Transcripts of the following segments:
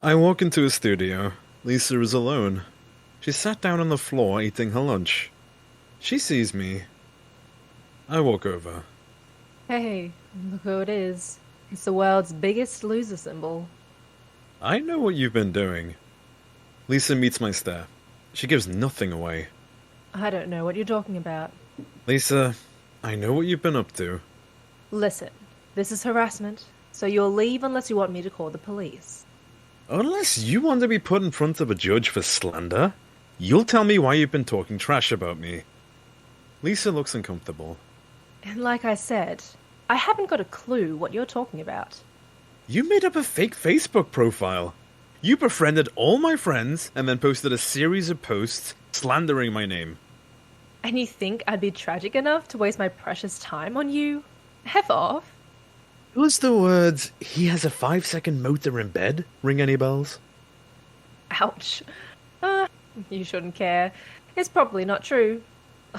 I walk into a studio. Lisa is alone. She sat down on the floor eating her lunch. She sees me. I walk over. Hey, look who it is. It's the world's biggest loser symbol. I know what you've been doing. Lisa meets my stare. She gives nothing away. I don't know what you're talking about. Lisa, I know what you've been up to. Listen, this is harassment, so you'll leave unless you want me to call the police. Unless you want to be put in front of a judge for slander, you'll tell me why you've been talking trash about me. Lisa looks uncomfortable. And like I said, I haven't got a clue what you're talking about. You made up a fake Facebook profile. You befriended all my friends and then posted a series of posts slandering my name. And you think I'd be tragic enough to waste my precious time on you? F off. Does the words, "he has a 5-second motor in bed," ring any bells? Ouch. Uh, you shouldn't care. It's probably not true.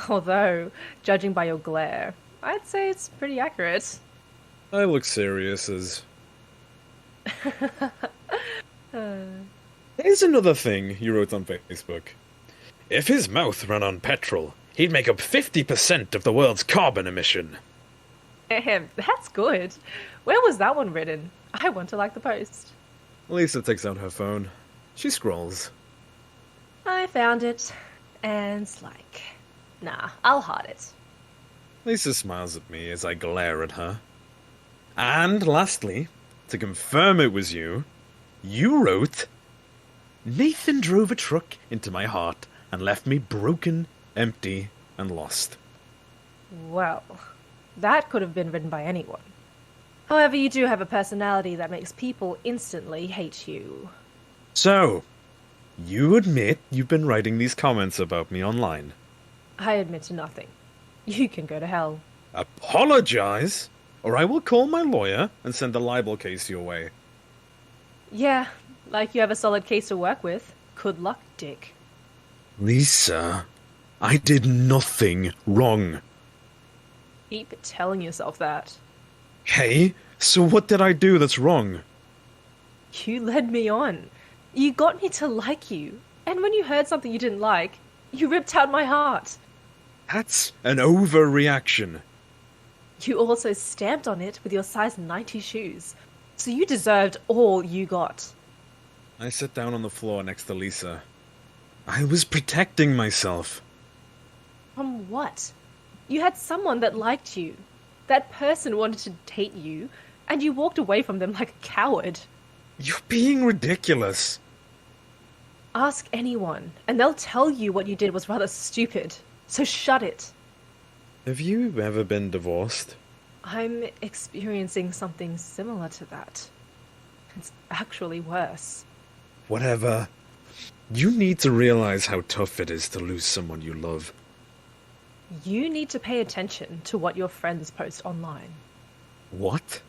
Although, judging by your glare, I'd say it's pretty accurate. I look serious as... Here's another thing you wrote on Facebook. If his mouth ran on petrol, he'd make up 50% of the world's carbon emission. Ahem, that's good. Where was that one written? I want to like the post. Lisa takes out her phone. She scrolls. I found it, and it's like, nah, I'll hide it. Lisa smiles at me as I glare at her. And lastly, to confirm it was you, you wrote, Nathan drove a truck into my heart and left me broken, empty, and lost. Well, that could have been written by anyone. However, you do have a personality that makes people instantly hate you. So, you admit you've been writing these comments about me online. I admit to nothing. You can go to hell. Apologize, or I will call my lawyer and send a libel case your way. Yeah, like you have a solid case to work with. Good luck, Dick. Lisa, I did nothing wrong. Keep telling yourself that. Hey, so what did I do that's wrong? You led me on. You got me to like you. And when you heard something you didn't like, you ripped out my heart. That's an overreaction. You also stamped on it with your size 90 shoes. So you deserved all you got. I sit down on the floor next to Lisa. I was protecting myself. From what? You had someone that liked you. That person wanted to date you, and you walked away from them like a coward. You're being ridiculous. Ask anyone, and they'll tell you what you did was rather stupid. So shut it. Have you ever been divorced? I'm experiencing something similar to that. It's actually worse. Whatever. You need to realize how tough it is to lose someone you love. You need to pay attention to what your friends post online. What?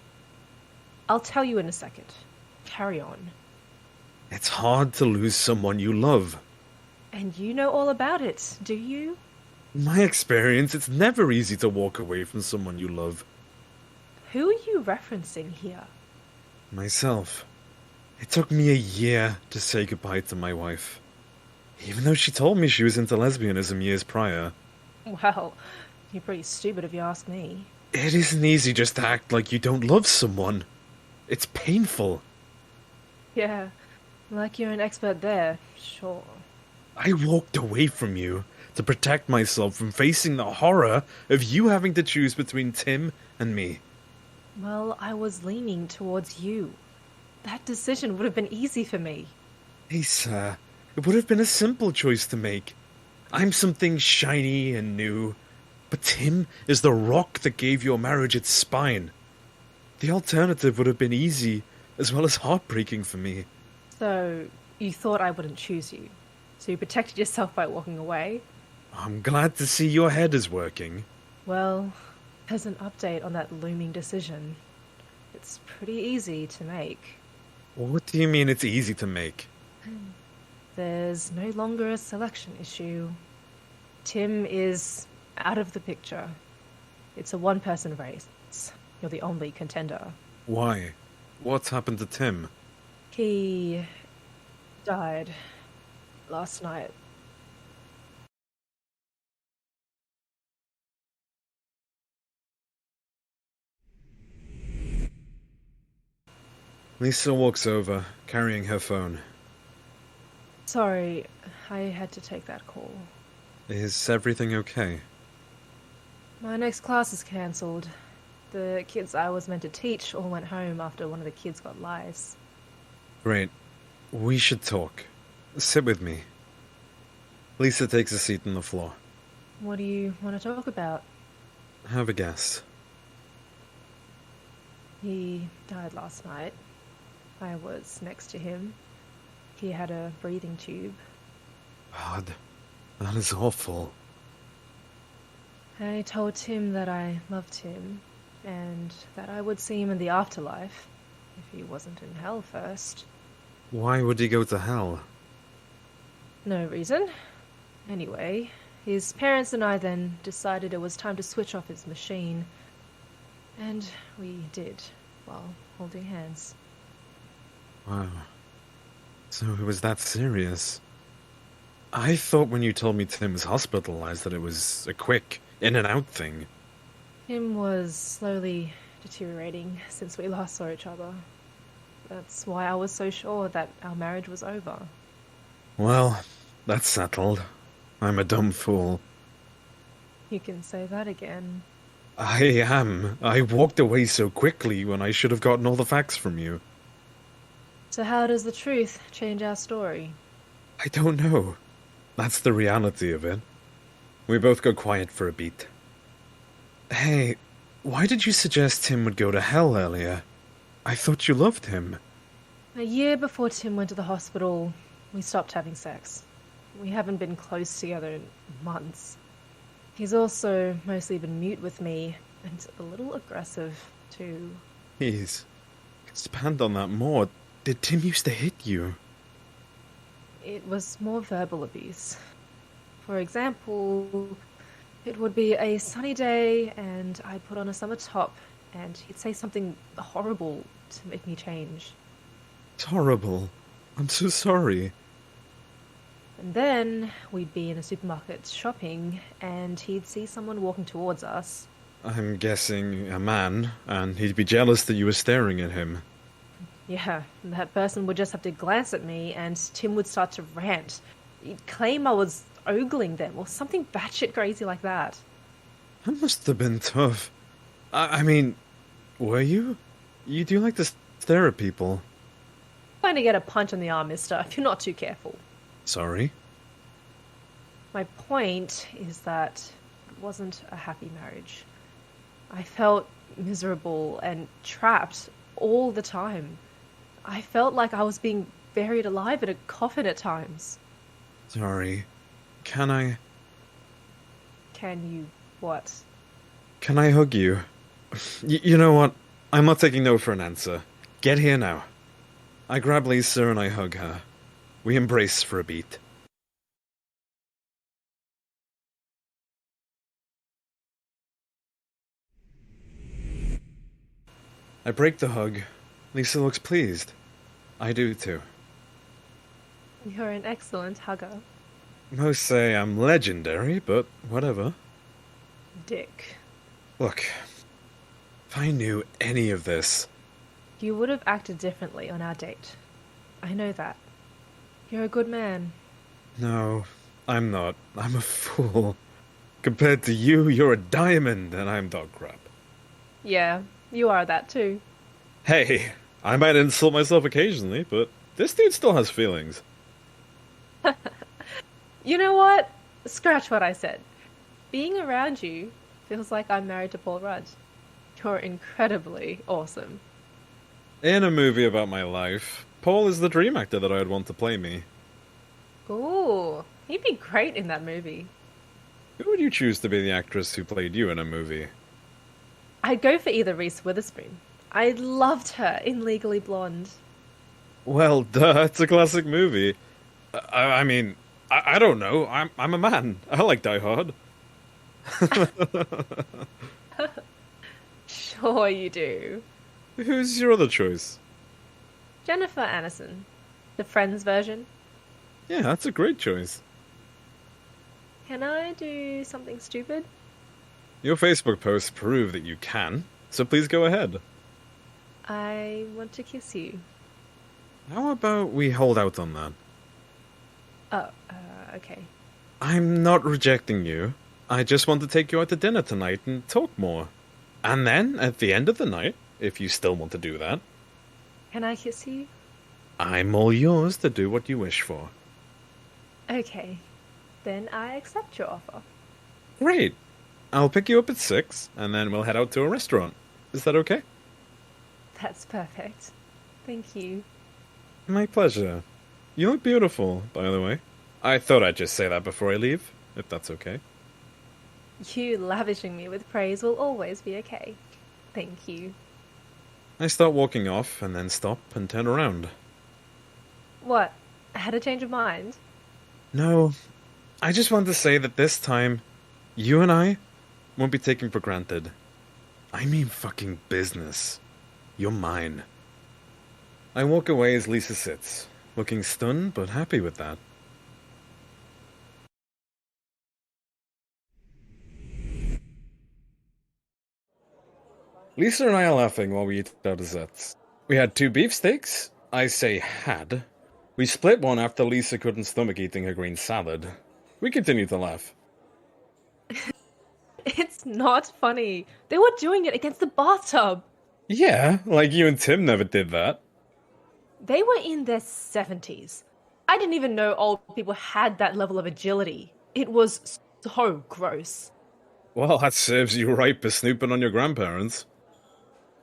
I'll tell you in a second. Carry on. It's hard to lose someone you love. And you know all about it, do you? In my experience, it's never easy to walk away from someone you love. Who are you referencing here? Myself. It took me a year to say goodbye to my wife. Even though she told me she was into lesbianism years prior. Well, you're pretty stupid if you ask me. It isn't easy just to act like you don't love someone. It's painful. Yeah, like you're an expert there, sure. I walked away from you to protect myself from facing the horror of you having to choose between Tim and me. Well, I was leaning towards you. That decision would have been easy for me. Hey, sir, it would have been a simple choice to make. I'm something shiny and new, but Tim is the rock that gave your marriage its spine. The alternative would have been easy, as well as heartbreaking for me. So, you thought I wouldn't choose you. So you protected yourself by walking away? I'm glad to see your head is working. Well, there's an update on that looming decision. It's pretty easy to make. What do you mean it's easy to make? There's no longer a selection issue. Tim is out of the picture. It's a one-person race. You're the only contender. Why? What's happened to Tim? He Died last night. Lisa walks over, carrying her phone. Sorry, I had to take that call. Is everything okay? My next class is cancelled. The kids I was meant to teach all went home after one of the kids got lice. Great. We should talk. Sit with me. Lisa takes a seat on the floor. What do you want to talk about? Have a guess. He died last night. I was next to him. He had a breathing tube. God, that is awful. I told Tim that I loved him, and that I would see him in the afterlife, if he wasn't in hell first. Why would he go to hell? No reason. Anyway, his parents and I then decided it was time to switch off his machine. And we did, while holding hands. Wow. So it was that serious. I thought when you told me Tim was hospitalized that it was a quick in-and-out thing. Tim was slowly deteriorating since we last saw each other. That's why I was so sure that our marriage was over. Well, that's settled. I'm a dumb fool. You can say that again. I am. I walked away so quickly when I should have gotten all the facts from you. So how does the truth change our story? I don't know. That's the reality of it. We both go quiet for a beat. Hey, why did you suggest Tim would go to hell earlier? I thought you loved him. A year before Tim went to the hospital, we stopped having sex. We haven't been close together in months. He's also mostly been mute with me, and a little aggressive, too. Please, expand on that more. Did Tim used to hit you? It was more verbal abuse. For example, it would be a sunny day, and I'd put on a summer top, and he'd say something horrible to make me change. It's horrible. I'm so sorry. And then we'd be in a supermarket shopping, and he'd see someone walking towards us. I'm guessing a man, and he'd be jealous that you were staring at him. Yeah, that person would just have to glance at me, and Tim would start to rant. He'd claim I was ogling them, or something batshit crazy like that. That must have been tough. I mean, were you? You do like to stare at people. Going to get a punch on the arm, mister, if you're not too careful. Sorry? My point is that it wasn't a happy marriage. I felt miserable and trapped all the time. I felt like I was being buried alive in a coffin at times. Sorry. Can I... Can you what? Can I hug you? You know what? I'm not taking no for an answer. Get here now. I grab Lisa and I hug her. We embrace for a beat. I break the hug. Lisa looks pleased. I do too. You're an excellent hugger. Most say I'm legendary, but whatever. Dick. Look, if I knew any of this... You would have acted differently on our date. I know that. You're a good man. No, I'm not. I'm a fool. Compared to you, you're a diamond, and I'm dog crap. Yeah, you are that too. Hey, I might insult myself occasionally, but this dude still has feelings. You know what? Scratch what I said. Being around you feels like I'm married to Paul Rudd. You're incredibly awesome. In a movie about my life, Paul is the dream actor that I'd want to play me. Ooh, he'd be great in that movie. Who would you choose to be the actress who played you in a movie? I'd go for either Reese Witherspoon. I loved her in Legally Blonde. Well, duh, it's a classic movie. I mean, I don't know. I'm a man. I like Die Hard. Sure you do. Who's your other choice? Jennifer Aniston. The Friends version. Yeah, that's a great choice. Can I do something stupid? Your Facebook posts prove that you can, so please go ahead. I want to kiss you. How about we hold out on that? Oh, okay. I'm not rejecting you. I just want to take you out to dinner tonight and talk more. And then, at the end of the night, if you still want to do that, Can I kiss you? I'm all yours to do what you wish for. Okay. Then I accept your offer. Great. I'll pick you up at 6, and then we'll head out to a restaurant. Is that okay? That's perfect. Thank you. My pleasure. You look beautiful, by the way. I thought I'd just say that before I leave, if that's okay. You lavishing me with praise will always be okay. Thank you. I start walking off, and then stop and turn around. What? I had a change of mind? No, I just want to say that this time, you and I won't be taken for granted. I mean fucking business. You're mine. I walk away as Lisa sits, looking stunned but happy with that. Lisa and I are laughing while we eat our desserts. We had 2 beefsteaks. I say had. We split one after Lisa couldn't stomach eating her green salad. We continue to laugh. It's not funny. They were doing it against the bathtub. Yeah, like you and Tim never did that. They were in their 70s. I didn't even know old people had that level of agility. It was so gross. Well, that serves you right for snooping on your grandparents.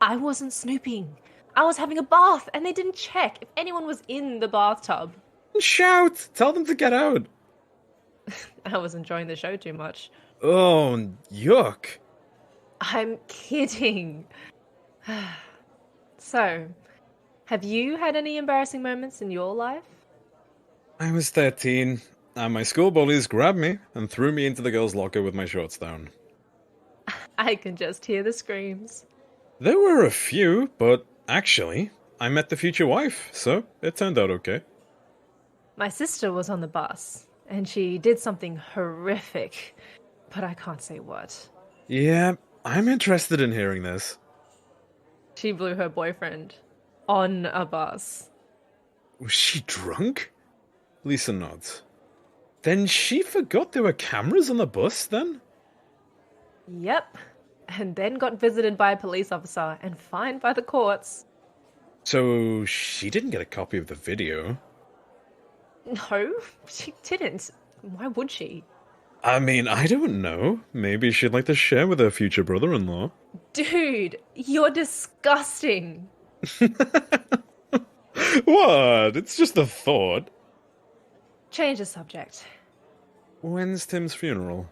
I wasn't snooping. I was having a bath and they didn't check if anyone was in the bathtub. Shout! Tell them to get out! I was enjoying the show too much. Oh, yuck. I'm kidding. So, have you had any embarrassing moments in your life? I was 13, and my school bullies grabbed me and threw me into the girls' locker with my shorts down. I can just hear the screams. There were a few, but actually, I met the future wife, so it turned out okay. My sister was on the bus, and she did something horrific, but I can't say what. Yeah, I'm interested in hearing this. She blew her boyfriend on a bus. Was she drunk? Lisa nods. Then she forgot there were cameras on the bus, then? Yep. And then got visited by a police officer and fined by the courts. So she didn't get a copy of the video. No, she didn't. Why would she? I mean, I don't know. Maybe she'd like to share with her future brother-in-law. Dude, you're disgusting. What? It's just a thought. Change the subject. When's Tim's funeral?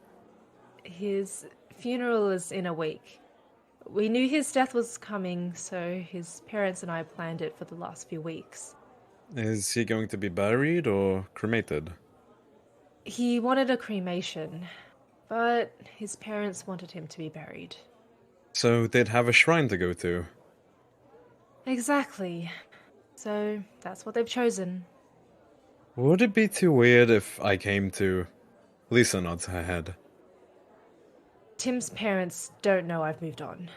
His funeral is in a week. We knew his death was coming, so his parents and I planned it for the last few weeks. Is he going to be buried or cremated? He wanted a cremation, but his parents wanted him to be buried. So they'd have a shrine to go to. Exactly. So that's what they've chosen. Would it be too weird if I came to... Lisa nods her head. Tim's parents don't know I've moved on,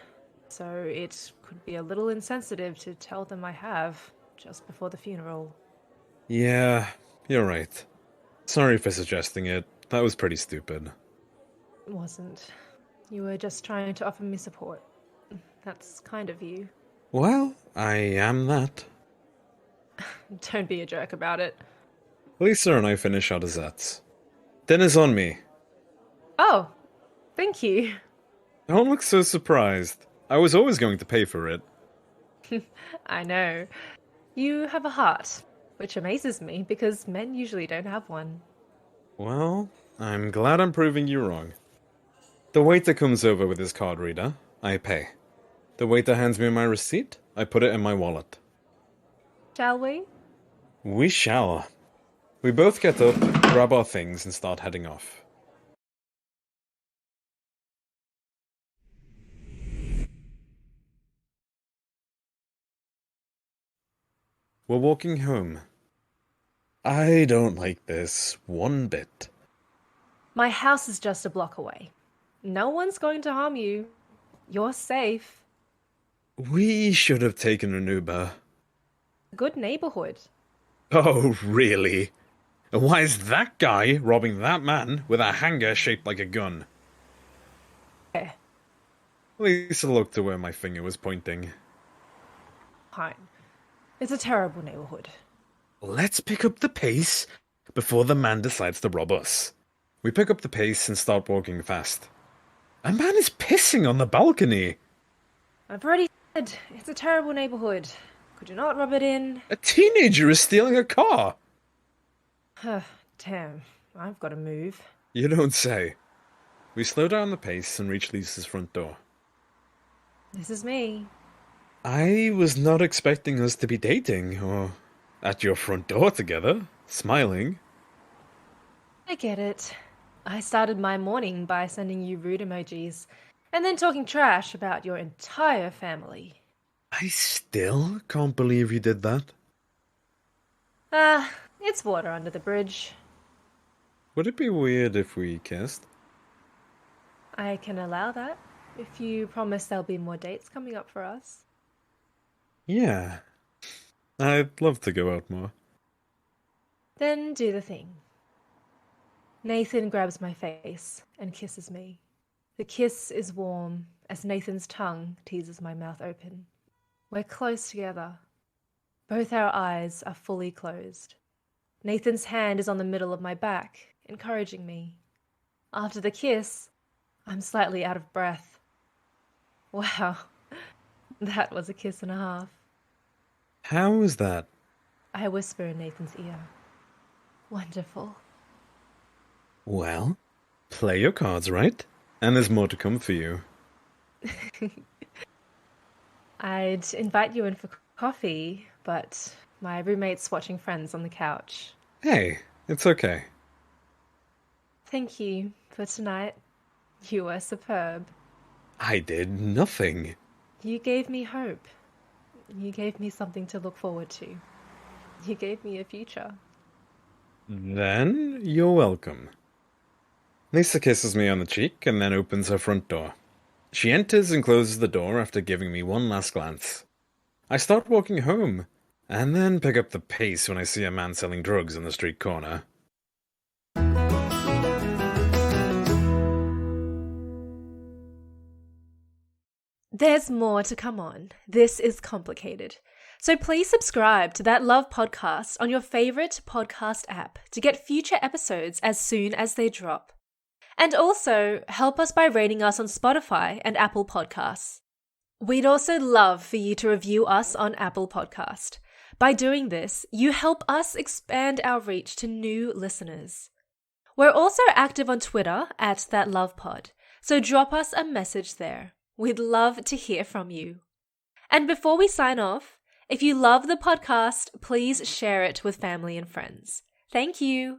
so it could be a little insensitive to tell them I have just before the funeral. Yeah, you're right. Sorry for suggesting it. That was pretty stupid. It wasn't. You were just trying to offer me support. That's kind of you. Well, I am that. Don't be a jerk about it. Lisa and I finish our desserts. Dinner's on me. Oh, thank you. Don't look so surprised. I was always going to pay for it. I know. You have a heart, which amazes me because men usually don't have one. Well, I'm glad I'm proving you wrong. The waiter comes over with his card reader. I pay. The waiter hands me my receipt. I put it in my wallet. Shall we? We shall. We both get up, grab our things, and start heading off. We're walking home. I don't like this one bit. My house is just a block away. No one's going to harm you. You're safe. We should have taken an Uber. Good neighborhood. Oh, really? And why is that guy robbing that man with a hanger shaped like a gun? Eh, Lisa looked to where my finger was pointing. fine. It's a terrible neighborhood. Let's pick up the pace before the man decides to rob us. We pick up the pace and start walking fast. A man is pissing on the balcony. I've already said it's a terrible neighborhood. Could you not rub it in? A teenager is stealing a car. Damn, I've got to move. You don't say. We slow down the pace and reach Lisa's front door. This is me. I was not expecting us to be dating or at your front door together, smiling. I get it. I started my morning by sending you rude emojis and then talking trash about your entire family. I still can't believe you did that. It's water under the bridge. Would it be weird if we kissed? I can allow that if you promise there'll be more dates coming up for us. Yeah. I'd love to go out more. Then do the thing. Nathan grabs my face and kisses me. The kiss is warm as Nathan's tongue teases my mouth open. We're close together. Both our eyes are fully closed. Nathan's hand is on the middle of my back, encouraging me. After the kiss, I'm slightly out of breath. Wow, that was a kiss and a half. How was that? I whisper in Nathan's ear. Wonderful. Well, play your cards right, and there's more to come for you. I'd invite you in for coffee, but my roommate's watching Friends on the couch. Hey, it's okay. Thank you for tonight. You were superb. I did nothing. You gave me hope. You gave me something to look forward to. You gave me a future. Then you're welcome. Lisa kisses me on the cheek and then opens her front door. She enters and closes the door after giving me one last glance. I start walking home, and then pick up the pace when I see a man selling drugs on the street corner. There's more to come on. This is complicated. So please subscribe to That Love podcast on your favorite podcast app to get future episodes as soon as they drop. And also help us by rating us on Spotify and Apple Podcasts. We'd also love for you to review us on Apple Podcast. By doing this, you help us expand our reach to new listeners. We're also active on Twitter at ThatLovePod, so drop us a message there. We'd love to hear from you. And before we sign off, if you love the podcast, please share it with family and friends. Thank you.